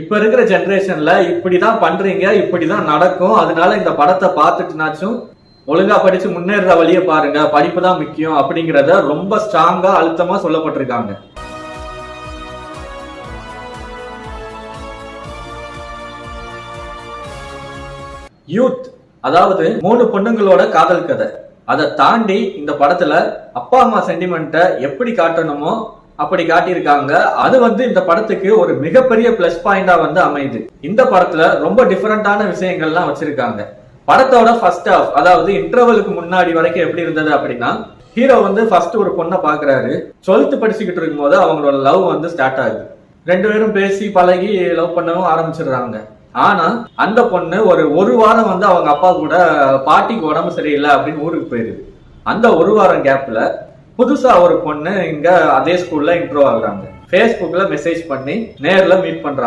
இப்ப இருக்கிற ஜெனரேஷன்ல இப்படிதான் பண்றீங்க, இப்படிதான் நடக்கும், அதனால இந்த படத்தை பார்த்துட்டுனாச்சும் ஒழுங்கா படிச்சு முன்னேற வழியை பாருங்க, படிப்பு தான் முக்கியம் அப்படிங்கறத ரொம்ப ஸ்ட்ராங்கா அழுத்தமா சொல்லப்பட்டிருக்காங்க. யூத், அதாவது 3 பொண்ணுங்களோட காதல் கதை. அதை தாண்டி இந்த படத்துல அப்பா அம்மா சென்டிமெண்ட்டை எப்படி காட்டணுமோ அப்படி காட்டியிருக்காங்க. அது இந்த படத்துக்கு ஒரு மிகப்பெரிய பிளஸ் பாயிண்டா அமையுது. இந்த படத்துல ரொம்ப டிஃபரெண்டான விஷயங்கள்லாம் வச்சிருக்காங்க. படத்தோட ஃபர்ஸ்ட் ஹாஃப், அதாவது இன்டர்வலுக்கு முன்னாடி வரைக்கும் எப்படி இருந்தது அப்படின்னா, ஹீரோ ஃபர்ஸ்ட் ஒரு பொண்ணை பாக்குறாரு. 12th படிச்சுக்கிட்டு இருக்கும் போது அவங்களோட லவ் ஸ்டார்ட் ஆகுது. 2 பேரும் பேசி பழகி லவ் பண்ணவும் ஆரம்பிச்சிடுறாங்க. ஆனா அந்த பொண்ணு ஒரு வாரம் அவங்க அப்பா கூட பாட்டிக்கு உடம்பு சரியில்லை அப்படின்னு ஊருக்கு போயிருது. அந்த ஒரு வாரம் கேப்ல புதுசா ஒரு பொண்ணு இங்க அதே ஸ்கூல்ல இன்ட்ரோ ஆகுறாங்க. Facebookல மெசேஜ் பண்ணி நேர்ல மீட் பண்றாங்க.